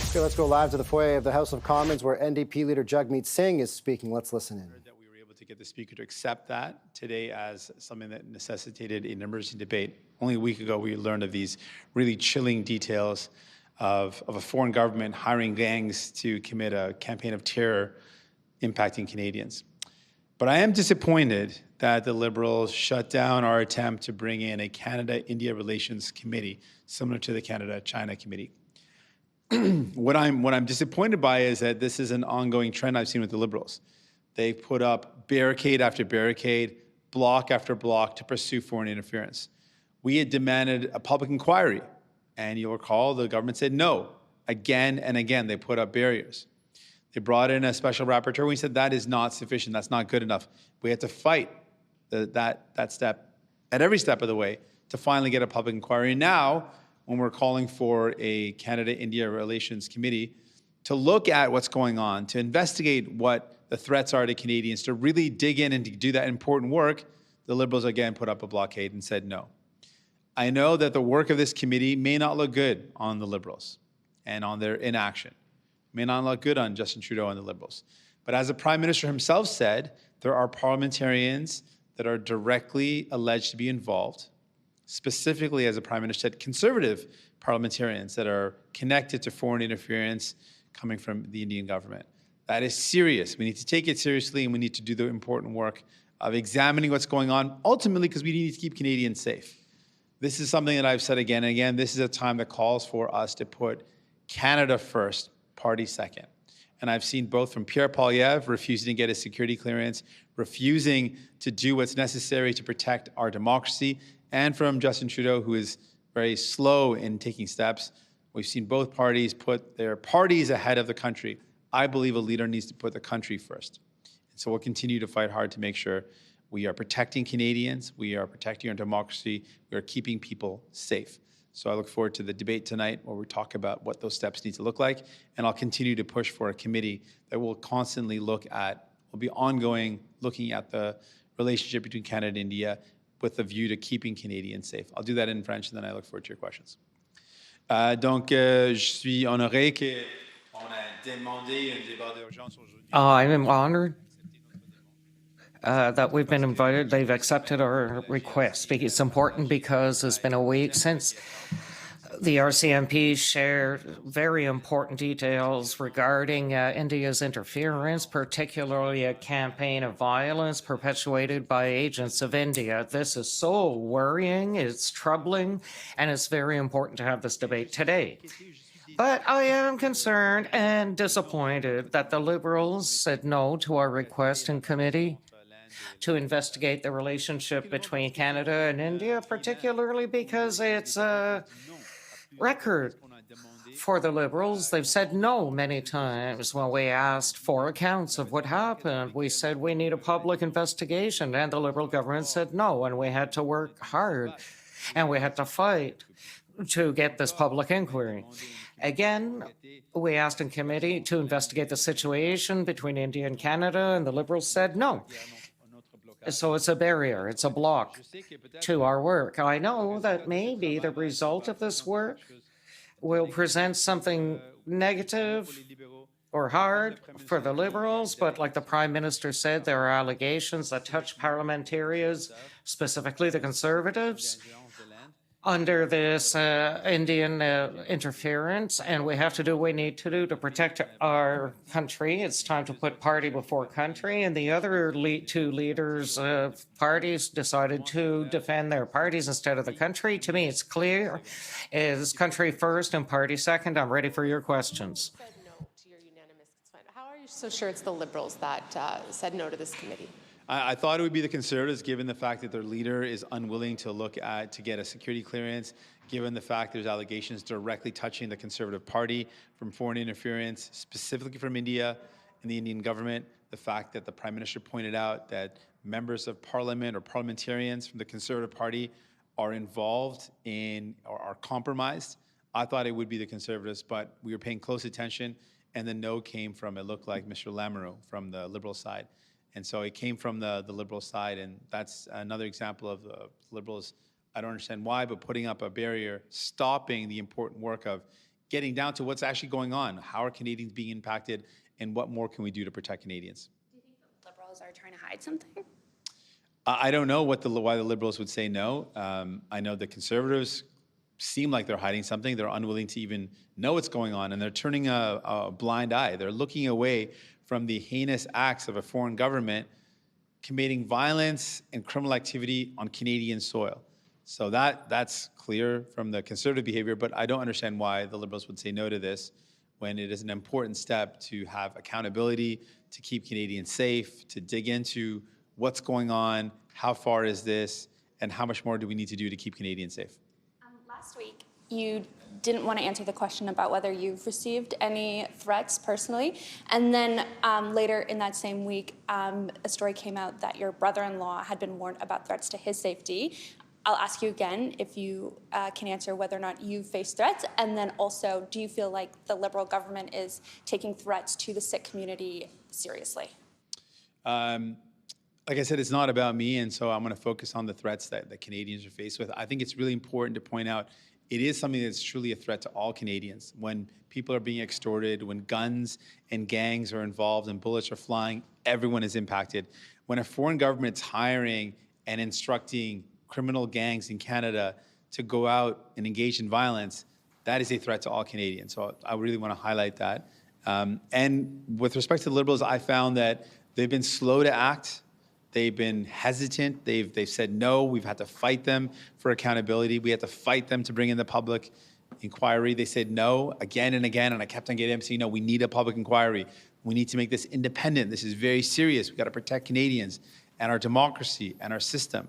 Okay, let's go live to the foyer of the House of Commons where NDP Leader Jagmeet Singh is speaking. Let's listen in. That we were able to get the Speaker to accept that today as something that necessitated an emergency debate. Only a week ago, we learned of these really chilling details of a foreign government hiring gangs to commit a campaign of terror impacting Canadians. But I am disappointed that the Liberals shut down our attempt to bring in a Canada-India Relations Committee, similar to the Canada-China Committee. What I'm disappointed by is that this is an ongoing trend I've seen with the Liberals. They've put up barricade after barricade, block after block to pursue foreign interference. We had demanded a public inquiry, and you'll recall the government said no. Again and again, they put up barriers. They brought in a special rapporteur. We said that is not sufficient. That's not good enough. We had to fight that step at every step of the way to finally get a public inquiry. And now, when we're calling for a Canada-India Relations Committee to look at what's going on, to investigate what the threats are to Canadians, to really dig in and to do that important work, the Liberals again put up a blockade and said no. I know that the work of this committee may not look good on the Liberals and on their inaction. May not look good on Justin Trudeau and the Liberals. But as the Prime Minister himself said, there are parliamentarians that are directly alleged to be involved, specifically, as the Prime Minister said, Conservative parliamentarians that are connected to foreign interference coming from the Indian government. That is serious. We need to take it seriously, and we need to do the important work of examining what's going on, ultimately because we need to keep Canadians safe. This is something that I've said again and again. This is a time that calls for us to put Canada first, party second. And I've seen both from Pierre Poilievre refusing to get a security clearance, refusing to do what's necessary to protect our democracy, and from Justin Trudeau, who is very slow in taking steps. We've seen both parties put their parties ahead of the country. I believe a leader needs to put the country first. And so we'll continue to fight hard to make sure we are protecting Canadians, we are protecting our democracy, we are keeping people safe. So I look forward to the debate tonight where we talk about what those steps need to look like. And I'll continue to push for a committee that will constantly look at, will be ongoing, looking at the relationship between Canada and India with a view to keeping Canadians safe. I'll do that in French, and then I look forward to your questions. Donc, je suis honoré qu'on a demandé un débat d'urgence aujourd'hui. I'm honored that we've been invited. They've accepted our request. It's important because it's been a week since the RCMP shared very important details regarding India's interference, particularly a campaign of violence perpetuated by agents of India. This is so worrying, it's troubling, and it's very important to have this debate today. But I am concerned and disappointed that the Liberals said no to our request in committee to investigate the relationship between Canada and India, particularly because it's a record for the Liberals. They've said no many times when we asked for accounts of what happened. We said we need a public investigation, and the Liberal government said no, and we had to work hard, and we had to fight to get this public inquiry. Again, we asked in committee to investigate the situation between India and Canada, and the Liberals said no. So it's a barrier, it's a block to our work. I know that maybe the result of this work will present something negative or hard for the Liberals, but like the Prime Minister said, there are allegations that touch parliamentarians, specifically the Conservatives, under this Indian interference, and we have to do what we need to do to protect our country. It's time to put party before country, and the other two leaders of parties decided to defend their parties instead of the country. To me, it's clear. It's country first and party second. I'm ready for your questions. You said no to your unanimous consent. How are you so sure it's the Liberals that said no to this committee? I thought it would be the Conservatives, given the fact that their leader is unwilling to look at, to get a security clearance, given the fact there's allegations directly touching the Conservative Party from foreign interference, specifically from India and the Indian government, the fact that the Prime Minister pointed out that members of Parliament or parliamentarians from the Conservative Party are involved in or are compromised. I thought it would be the Conservatives, but we were paying close attention, and the no came from, it looked like, Mr. Lamoureux from the Liberal side. And so it came from the Liberal side, and that's another example of the Liberals, I don't understand why, but putting up a barrier, stopping the important work of getting down to what's actually going on. How are Canadians being impacted, and what more can we do to protect Canadians? Do you think the Liberals are trying to hide something? I don't know why the Liberals would say no. I know the Conservatives seem like they're hiding something. They're unwilling to even know what's going on, and they're turning a blind eye. They're looking away from the heinous acts of a foreign government committing violence and criminal activity on Canadian soil. So that's clear from the Conservative behavior, but I don't understand why the Liberals would say no to this when it is an important step to have accountability, to keep Canadians safe, to dig into what's going on, how far is this, and how much more do we need to do to keep Canadians safe. Last week, you didn't want to answer the question about whether you've received any threats personally. And then later in that same week, a story came out that your brother-in-law had been warned about threats to his safety. I'll ask you again if you can answer whether or not you face threats. And then also, do you feel like the Liberal government is taking threats to the Sikh community seriously? Like I said, it's not about me, and so I'm going to focus on the threats that Canadians are faced with. I think it's really important to point out it is something that's truly a threat to all Canadians. When people are being extorted, when guns and gangs are involved and bullets are flying, everyone is impacted. When a foreign government's hiring and instructing criminal gangs in Canada to go out and engage in violence, that is a threat to all Canadians. So I really want to highlight that. And with respect to the Liberals, I found that they've been slow to act. They've been hesitant. They've said no. We've had to fight them for accountability. We had to fight them to bring in the public inquiry. They said no again and again, and I kept on getting them saying, no, we need a public inquiry. We need to make this independent. This is very serious. We've got to protect Canadians and our democracy and our system.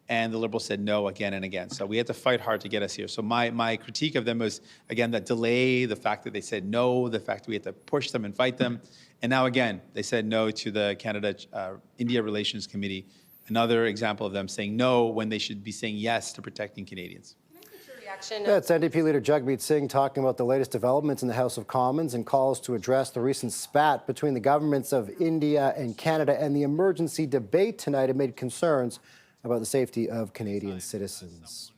And the Liberals said no again and again. So we had to fight hard to get us here. So my critique of them was, again, that delay, the fact that they said no, the fact that we had to push them and fight them. And now, again, they said no to the Canada-India Relations Committee, another example of them saying no when they should be saying yes to protecting Canadians. That's NDP Leader Jagmeet Singh talking about the latest developments in the House of Commons and calls to address the recent spat between the governments of India and Canada and the emergency debate tonight amid concerns about the safety of Canadian citizens.